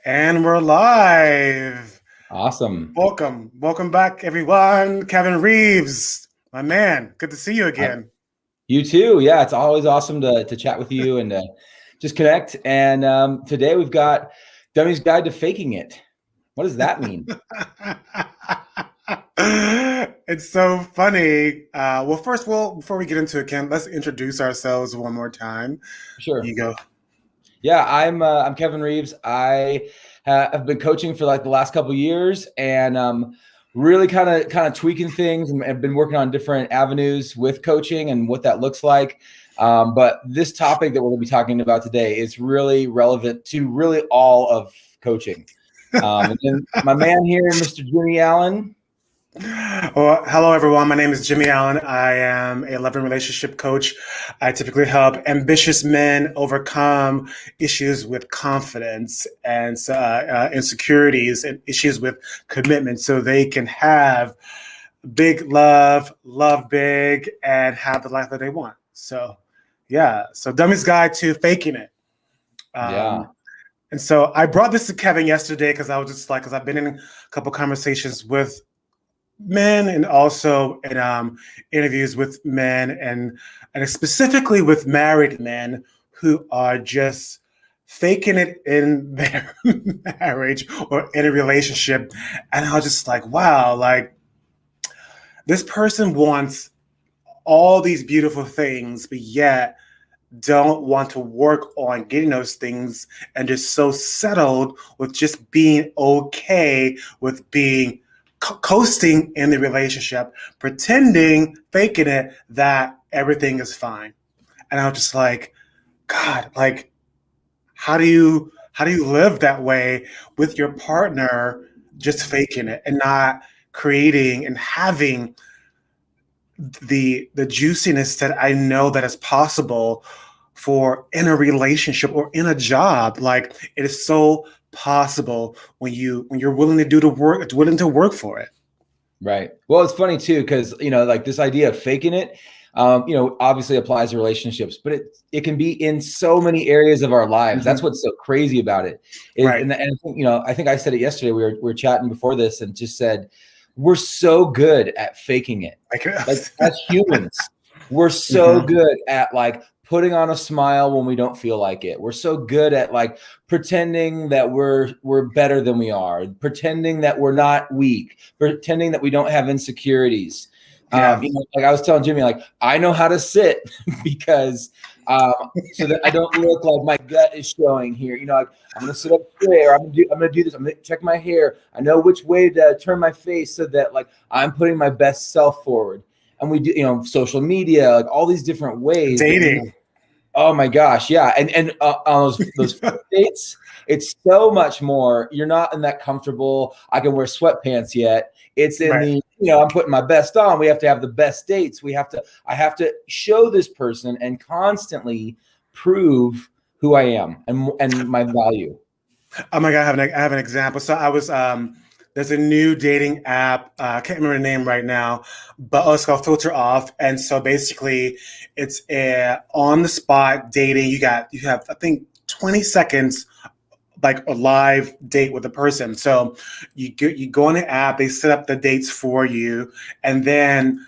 And we're live. Awesome. Welcome back, everyone. Kevin Reeves, my man. Good to see you I, again. you too. Yeah, it's always awesome to chat with you and just connect. And today we've got Dummie's Guide to Faking It. What does that mean? It's so funny. Before we get into it, Ken, let's introduce ourselves one more time. Sure. You go. Yeah, I'm Kevin Reeves. I have been coaching for like the last couple of years, and really kind of tweaking things, and have been working on different avenues with coaching and what that looks like. But this topic that we're going to be talking about today is really relevant to really all of coaching. And then my man here, Mr. Jimmy Allen. Well, hello everyone. My name is Jimmy Allen. I am a love and relationship coach. I typically help ambitious men overcome issues with confidence and insecurities and issues with commitment so they can have big love big, and have the life that they want. So, yeah. So, Dummy's Guide to Faking It. Yeah. Um, and so I brought this to Kevin yesterday because I was just like, because I've been in a couple conversations with men and also in interviews with men and specifically with married men who are just faking it in their marriage or in a relationship. And I was just like, wow, like this person wants all these beautiful things, but yet don't want to work on getting those things and just so settled with just being okay with being coasting in the relationship, pretending, faking it that everything is fine. And I was just like, God, like, how do you live that way with your partner, just faking it and not creating and having the juiciness that I know that is possible for in a relationship or in a job. Like it is so possible when you're willing to do the work, willing to work for it. Right. Well, it's funny too, because like this idea of faking it, obviously applies to relationships, but it can be in so many areas of our lives. That's Mhm. what's so crazy about it. Right. And I think I said it yesterday. We were chatting before this, and just said we're so good at faking it. Like, Like as humans, we're so mhm. good at like putting on a smile when we don't feel like it. We're so good at like pretending that we're better than we are, pretending that we're not weak, pretending that we don't have insecurities. Yeah. Like I was telling Jimmy, like I know how to sit because um, so that I don't look like my gut is showing here. Like I'm gonna sit up straight, or I'm gonna do this. I'm gonna check my hair. I know which way to turn my face so that like I'm putting my best self forward. And we do, social media, like all these different ways that we. Dating. Oh my gosh, yeah, and on those first dates, it's so much more. You're not in that comfortable. I can wear sweatpants yet. It's in Right. the I'm putting my best on. We have to have the best dates. I have to show this person and constantly prove who I am and my value. Oh my God, I have an example. So I was there's a new dating app. I can't remember the name right now, but it's called Filter Off. And so basically, it's a on the spot dating. You have I think 20 seconds like a live date with a person. So you go on the app, they set up the dates for you, and then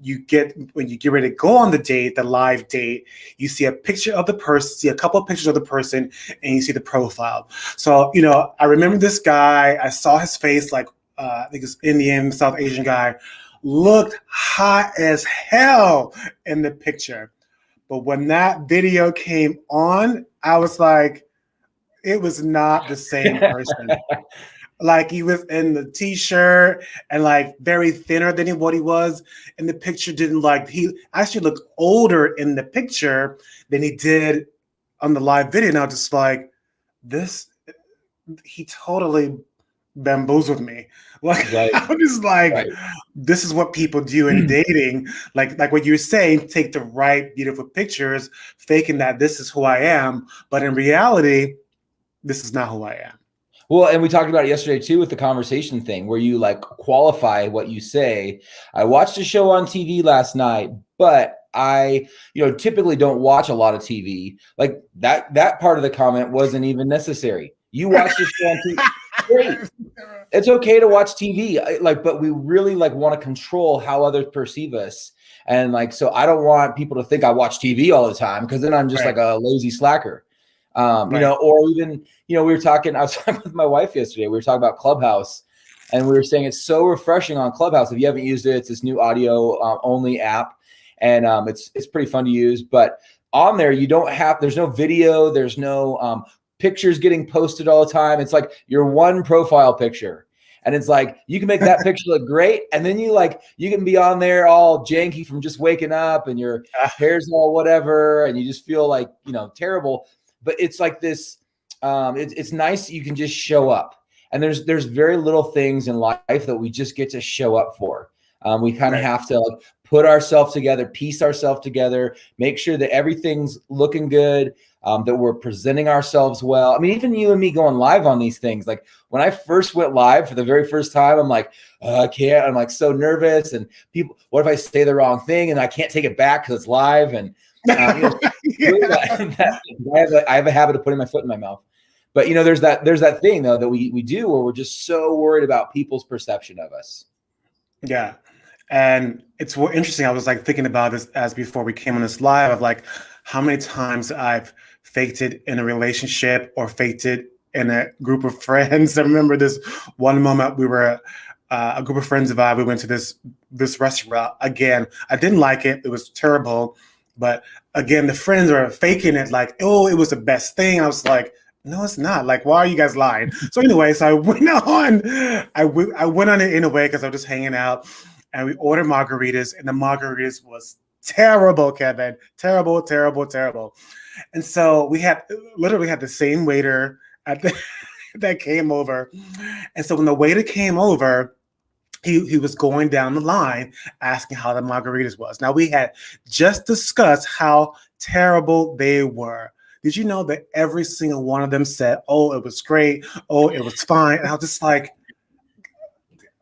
you get when you get ready to go on the date, the live date, you see a picture of the person, see a couple of pictures of the person, and you see the profile. So I remember this guy. I saw his face, like I think it's Indian, South Asian guy, looked hot as hell in the picture. But when that video came on, I was like, it was not the same person. Like he was in the t-shirt and like very thinner than what he was in the picture. Didn't like he actually looked older in the picture than he did on the live video. And I was just like, this he totally bamboozled me. Like Right, I'm just like, right. this is what people do in dating. Like what you're saying, take the right beautiful pictures, faking that this is who I am, but in reality, this is not who I am. Well, and we talked about it yesterday too with the conversation thing where you like qualify what you say. I watched a show on TV last night, but I, typically don't watch a lot of TV. Like that part of the comment wasn't even necessary. You watch this show on TV. Great. It's okay to watch TV, but we really want to control how others perceive us. And so I don't want people to think I watch TV all the time, because then I'm just like a lazy slacker. Or even, I was talking with my wife yesterday. We were talking about Clubhouse, and we were saying it's so refreshing on Clubhouse. If you haven't used it, it's this new audio only app, and it's pretty fun to use. But on there, there's no video, there's no pictures getting posted all the time. It's like your one profile picture. And it's like, you can make that picture look great. And then you can be on there all janky from just waking up, and your hair's all whatever, and you just feel terrible. But it's like this, it's nice that you can just show up. And there's very little things in life that we just get to show up for. We kind of have to put ourselves together, piece ourselves together, make sure that everything's looking good, that we're presenting ourselves well. I mean, even you and me going live on these things, like when I first went live for the very first time, I'm like, I can't, I'm so nervous. And people, what if I say the wrong thing and I can't take it back because it's live? And I have a habit of putting my foot in my mouth. But there's that thing though that we do where we're just so worried about people's perception of us. Yeah. And it's interesting. I was thinking about this as before we came on this live of how many times I've faked it in a relationship or faked it in a group of friends. I remember this one moment we were a group of friends of ours. We went to this restaurant. Again, I didn't like it. It was terrible. But again, the friends are faking it oh, it was the best thing. I was like, no, it's not. Why are you guys lying? So anyway, so I went on. I went on it in a way because I was just hanging out, and we ordered margaritas, and the margaritas was terrible, Kevin. Terrible, terrible, terrible. And so we literally had the same waiter that came over. And so when the waiter came over, he was going down the line asking how the margaritas was. Now, we had just discussed how terrible they were. Did you know that every single one of them said, oh, it was great. Oh, it was fine. And I was just like,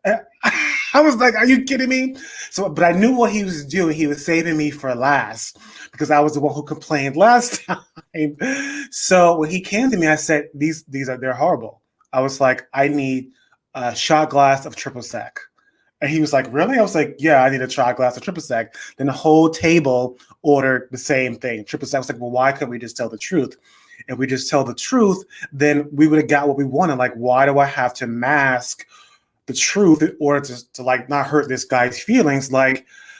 are you kidding me? So, but I knew what he was doing. He was saving me for last because I was the one who complained last time. So when he came to me, I said, they're horrible. I was like, I need a shot glass of triple sec. And he was like, really? I was like, yeah, I need a shot glass of triple sec. Then the whole table ordered the same thing, triple sec. I was like, well, why couldn't we just tell the truth? If we just tell the truth, then we would have got what we wanted. Why do I have to mask the truth in order to not hurt this guy's feelings?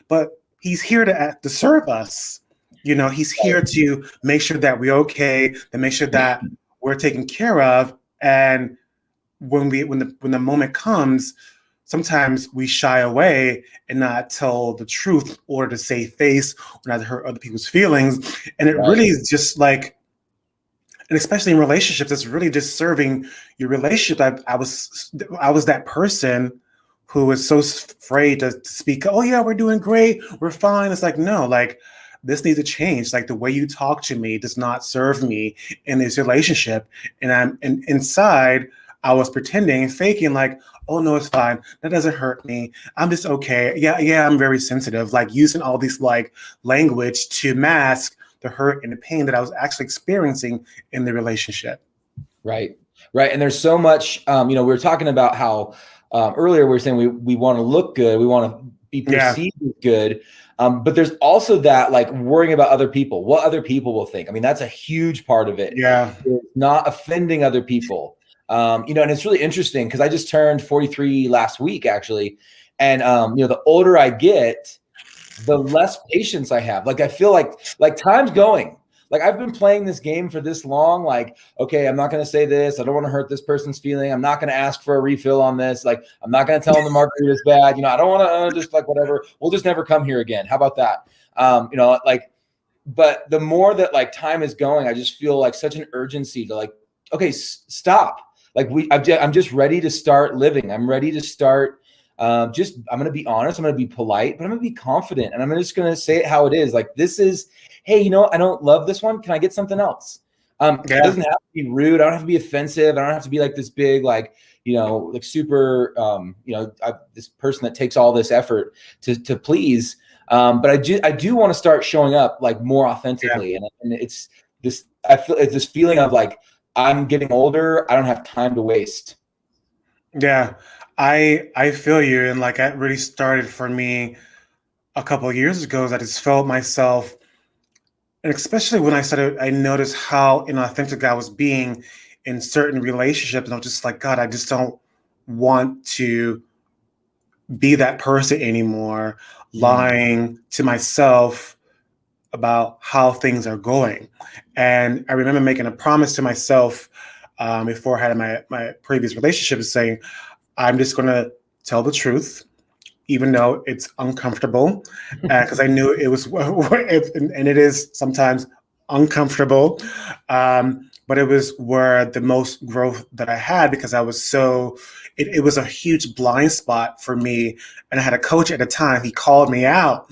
But he's here to serve us. He's here to make sure that we're okay, to make sure that we're taken care of. And when the moment comes, sometimes we shy away and not tell the truth in order to save face or not to hurt other people's feelings. And it really is just and especially in relationships, it's really just serving your relationship. I was that person who was so afraid to speak. Oh yeah, we're doing great. We're fine. It's no, this needs to change. The way you talk to me does not serve me in this relationship. And inside, I was pretending, faking oh no, it's fine. That doesn't hurt me. I'm just okay. Yeah, I'm very sensitive. Using all these language to mask the hurt and the pain that I was actually experiencing in the relationship. Right. And there's so much, we were talking about how earlier we were saying we want to look good. We want to be perceived as good. But there's also that worrying about other people, what other people will think. I mean, that's a huge part of it. Yeah. It's not offending other people. And it's really interesting because I just turned 43 last week, actually. And, the older I get, the less patience I have. I feel like time's going. I've been playing this game for this long. Okay, I'm not going to say this. I don't want to hurt this person's feeling. I'm not going to ask for a refill on this. I'm not going to tell them the margarita's bad. I don't want to just whatever. We'll just never come here again. How about that? But the more that time is going, I just feel such an urgency to okay, stop. I'm just ready to start living. I'm ready to start. I'm going to be honest. I'm going to be polite, but I'm going to be confident. And I'm just going to say it how it is. This is, hey, I don't love this one. Can I get something else? It doesn't have to be rude. I don't have to be offensive. I don't have to be this big, super, this person that takes all this effort to please. But I do want to start showing up more authentically. And it's this, I feel it's this feeling of I'm getting older. I don't have time to waste. Yeah, I feel you, and like it really started for me a couple of years ago. Is I just felt myself, and especially when I noticed how inauthentic I was being in certain relationships, and I was just like, God, I just don't want to be that person anymore, Mm. lying to myself about how things are going. And I remember making a promise to myself before I had my previous relationship, saying, I'm just going to tell the truth, even though it's uncomfortable, because I knew it was, and it is sometimes uncomfortable. But it was where the most growth that I had, because I was so, it was a huge blind spot for me. And I had a coach at the time, he called me out,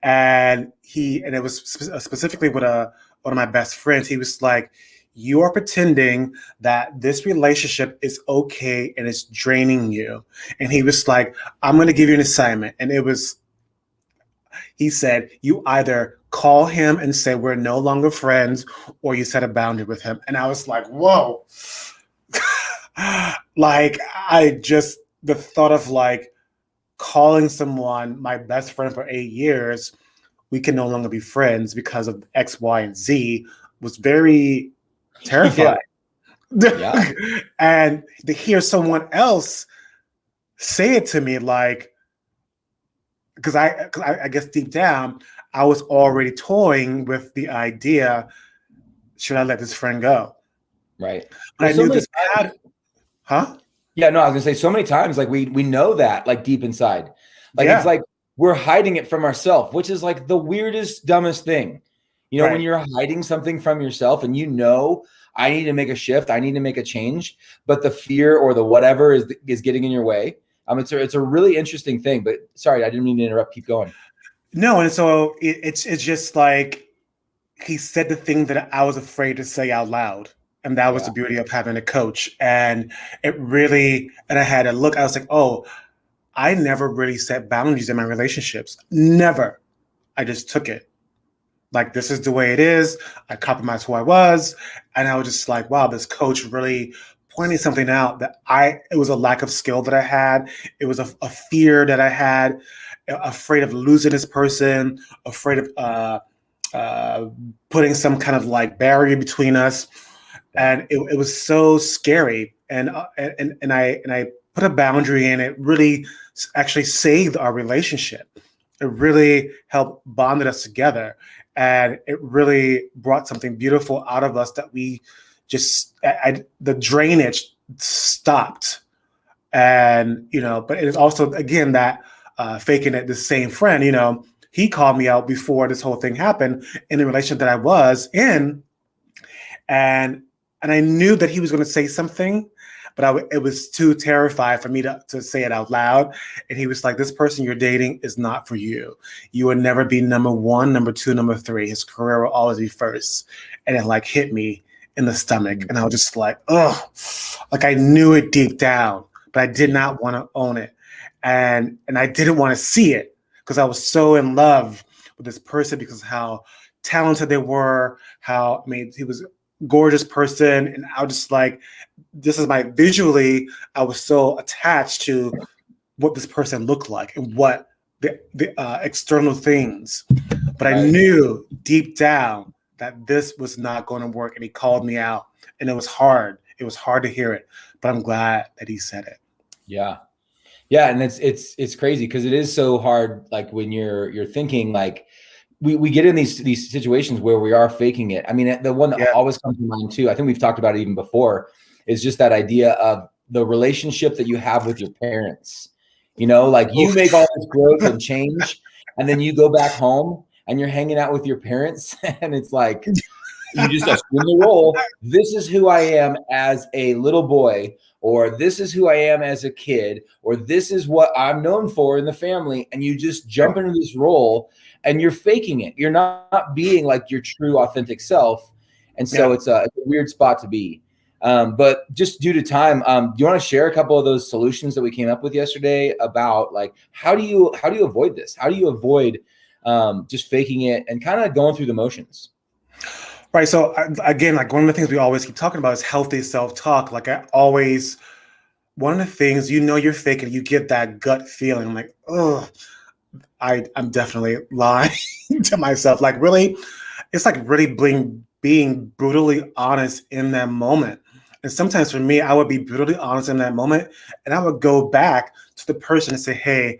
and it was specifically with one of my best friends. He was like, you are pretending that this relationship is okay and it's draining you. And he was like, I'm going to give you an assignment. And he said, you either call him and say we're no longer friends, or you set a boundary with him. And I was like, whoa. Like, the thought of like calling someone my best friend for 8 years, we can no longer be friends because of X, Y, and Z, was very terrifying. Yeah. Yeah. And to hear someone else say it to me, like, I guess deep down, I was already toying with the idea, should I let this friend go? Right. But Well, I so knew many this times, had, huh? yeah, no, I was gonna say so many times, like we know that like deep inside. Like it's Yeah, like we're hiding it from ourselves, which is like the weirdest, dumbest thing. You know, when right. you're hiding something from yourself and you know I need to make a shift, I need to make a change, but the fear or the whatever is getting in your way. It's a really interesting thing. But sorry, I didn't mean to interrupt. Keep going. No, and so it's just like he said the thing that I was afraid to say out loud. And that was Yeah. the beauty of having a coach. And it really, and I had a look, I was like, oh, I never really set boundaries in my relationships. Never. I just took it. Like, this is the way it is. I compromised who I was. And I was just like, wow, this coach really pointing something out that it was a lack of skill that I had. It was a fear that I had, afraid of losing this person, afraid of uh, putting some kind of like barrier between us. Yeah. And it was so scary. And I put a boundary in. It really actually saved our relationship. It really helped bonded us together, and it really brought something beautiful out of us that we just the drainage stopped. And but it is also, again, that faking it. The same friend, he called me out before this whole thing happened in the relationship that I was in, and I knew that he was going to say something, but it was too terrified for me to say it out loud. And he was like, this person you're dating is not for you. You will never be number one, number two, number three. His career will always be first. And it like hit me in the stomach. And I was just like, oh, like I knew it deep down, but I did not want to own it. And I didn't want to see it, because I was so in love with this person, because how talented they were, he was gorgeous person. And I was just like, this is visually, I was so attached to what this person looked like and what the external things. But I Right. knew deep down that this was not going to work. And he called me out, and it was hard. It was hard to hear it, but I'm glad that he said it. Yeah. Yeah. And it's crazy because it is so hard. Like when you're thinking like, we get in these situations where we are faking it. I mean, the one that Yeah. always comes to mind too, I think we've talked about it even before, is just that idea of the relationship that you have with your parents. Like you make all this growth and change, and then you go back home and you're hanging out with your parents, and it's like you just assume the role. This is who I am as a little boy, or this is who I am as a kid, or this is what I'm known for in the family. And you just jump into this role and you're faking it. You're not being like your true, authentic self. And so Yeah. it's a weird spot to be. But just due to time, do you want to share a couple of those solutions that we came up with yesterday about like how do you avoid this? How do you avoid just faking it and kind of going through the motions? Right. So again, like one of the things we always keep talking about is healthy self-talk. Like I always, one of the things, you're faking, you get that gut feeling. I'm like, oh, I'm definitely lying to myself. Like really, it's like really being brutally honest in that moment. And sometimes for me, I would be brutally honest in that moment, and I would go back to the person and say, "Hey,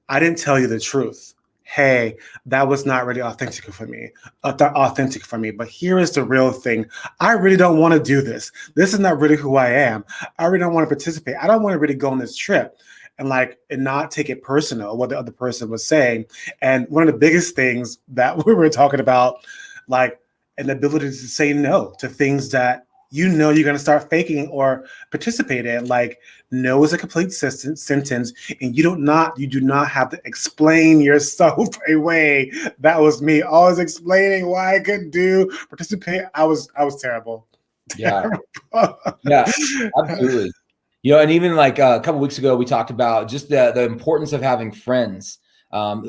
I didn't tell you the truth. Hey, that was not really authentic for me. But here is the real thing. I really don't want to do this. This is not really who I am. I really don't want to participate. I don't want to really go on this trip." And not take it personal what the other person was saying. And one of the biggest things that we were talking about, like an ability to say no to things that you're going to start faking or participate in. Like no is a complete sentence, and you do not have to explain yourself away. That was me always explaining why I couldn't participate. I was terrible. Yeah. Yeah, absolutely. And even like a couple weeks ago, we talked about just the importance of having friends,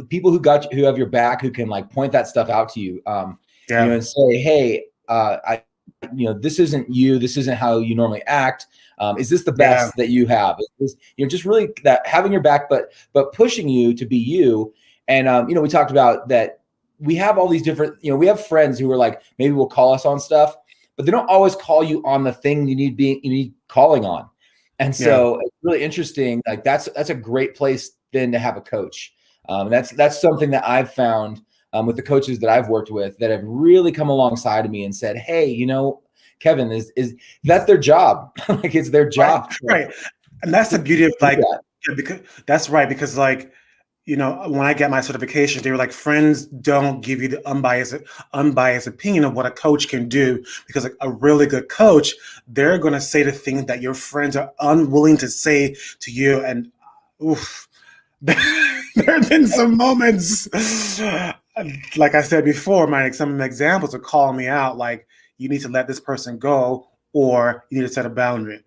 people who have your back, who can like point that stuff out to you, and say, hey, this isn't you. This isn't how you normally act. Is this the best that you have? Is this, just really that having your back, but pushing you to be you. And, we talked about that. We have all these different, we have friends who are like, maybe will call us on stuff, but they don't always call you on the thing you need calling on. And so it's really interesting. Like that's a great place then to have a coach. That's something that I've found with the coaches that I've worked with that have really come alongside of me and said, hey, Kevin, is that's their job. Like it's their job. Right. And that's the beauty of like, because that's right. Because like, when I got my certification, they were like, friends don't give you the unbiased opinion of what a coach can do, because like a really good coach, they're going to say the things that your friends are unwilling to say to you. And oof, there have been some moments, like I said before, some of the examples are calling me out, like, you need to let this person go, or you need to set a boundary.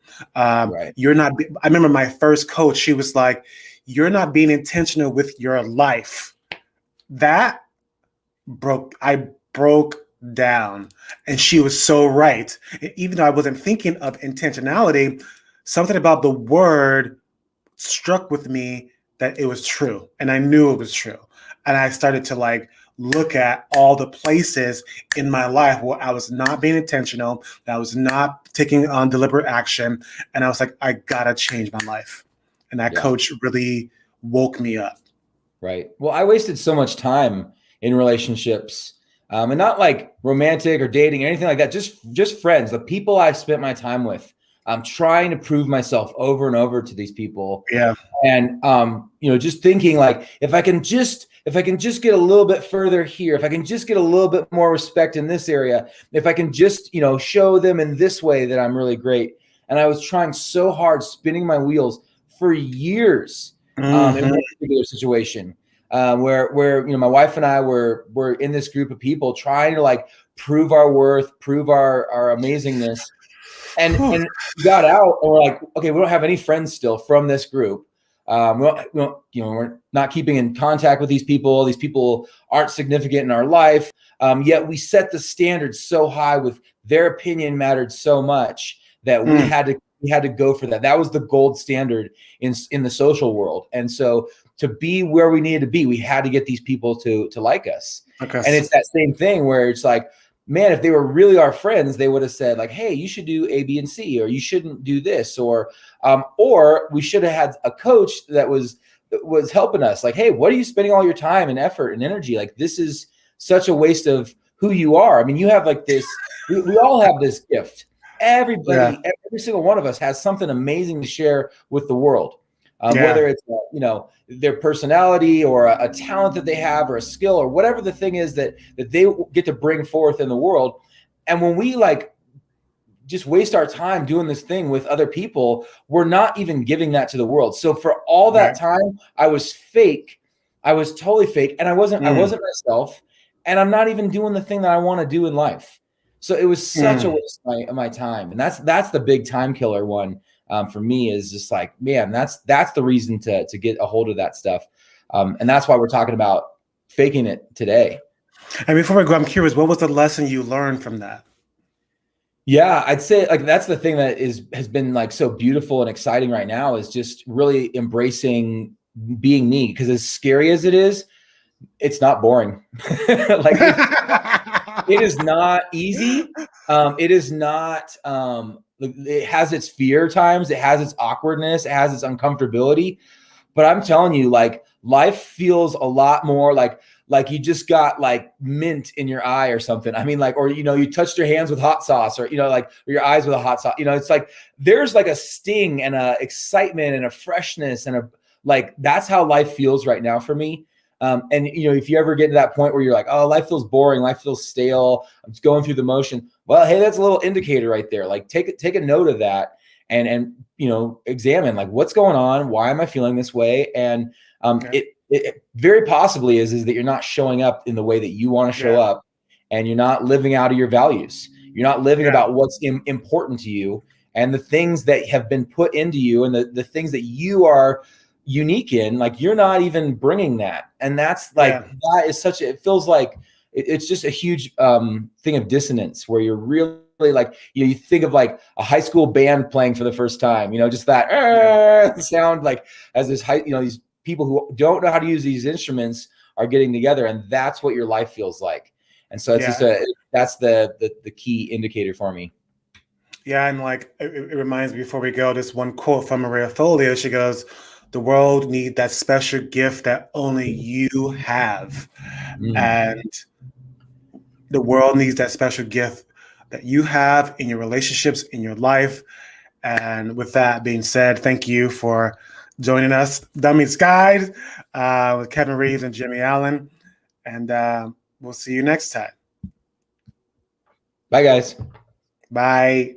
You're not, I remember my first coach, she was like, you're not being intentional with your life. I broke down. And she was so right. Even though I wasn't thinking of intentionality, something about the word struck with me that it was true. And I knew it was true. And I started to like look at all the places in my life where I was not being intentional, that I was not taking on deliberate action. And I was like, I gotta change my life. And that coach really woke me up. Right. Well, I wasted so much time in relationships, and not like romantic or dating or anything like that. Just friends, the people I've spent my time with. I'm trying to prove myself over and over to these people. Yeah. And just thinking like, if I can just get a little bit further here, if I can just get a little bit more respect in this area, if I can just show them in this way that I'm really great. And I was trying so hard, spinning my wheels for years in one particular situation, where my wife and I were in this group of people trying to like prove our worth, prove our amazingness, and we got out and we're like, okay, we don't have any friends still from this group. We're not keeping in contact with these people. These people aren't significant in our life. Yet we set the standard so high, with their opinion mattered so much that we had to go for that. That was the gold standard in the social world. And so to be where we needed to be, we had to get these people to like us. Okay. And it's that same thing where it's like, man, if they were really our friends, they would have said like, hey, you should do A, B, and C, or you shouldn't do this, or we should have had a coach that was helping us. Like, hey, what are you spending all your time and effort and energy? Like, this is such a waste of who you are. I mean, you have like this, we all have this gift. Everybody, every single one of us has something amazing to share with the world. Whether it's their personality or a talent that they have, or a skill, or whatever the thing is that they get to bring forth in the world. And when we like just waste our time doing this thing with other people, we're not even giving that to the world. So for all that time, I was fake. I was totally fake, and I wasn't myself, and I'm not even doing the thing that I want to do in life. So it was such a waste of my time. And that's the big time killer one. For me, is just like, man, that's the reason to get a hold of that stuff. And that's why we're talking about faking it today. And before we go, I'm curious, what was the lesson you learned from that? Yeah, I'd say like that's the thing that has been like so beautiful and exciting right now is just really embracing being me, because as scary as it is, it's not boring. Like it is not easy. It is not it has its fear times, it has its awkwardness, it has its uncomfortability. But I'm telling you, like life feels a lot more like you just got like mint in your eye or something. I mean, like, or you touched your hands with hot sauce, or like or your eyes with a hot sauce. It's like there's like a sting and a excitement and a freshness and a like that's how life feels right now for me. And if you ever get to that point where you're like, oh, life feels boring, life feels stale, I'm just going through the motion. Well, hey, that's a little indicator right there. Like take a note of that and examine like what's going on, why am I feeling this way, and Okay. it very possibly is that you're not showing up in the way that you want to show Yeah. up, and you're not living out of your values. You're not living Yeah. about what's important to you and the things that have been put into you and the things that you are unique in. Like you're not even bringing that, and that's like Yeah. that is such it feels like it's just a huge thing of dissonance where you're really like you think of like a high school band playing for the first time, just that Yeah. sound like as this these people who don't know how to use these instruments are getting together, and that's what your life feels like. And so it's just Yeah. that's the key indicator for me. Yeah, and like it reminds me before we go, this one quote from Maria Folio. She goes, "The world needs that special gift that only you have, Mm. and the world needs that special gift that you have in your relationships, in your life." And with that being said, thank you for joining us, Dummies Guide, with Kevin Reeves and Jimmy Allen, and we'll see you next time. Bye, guys. Bye.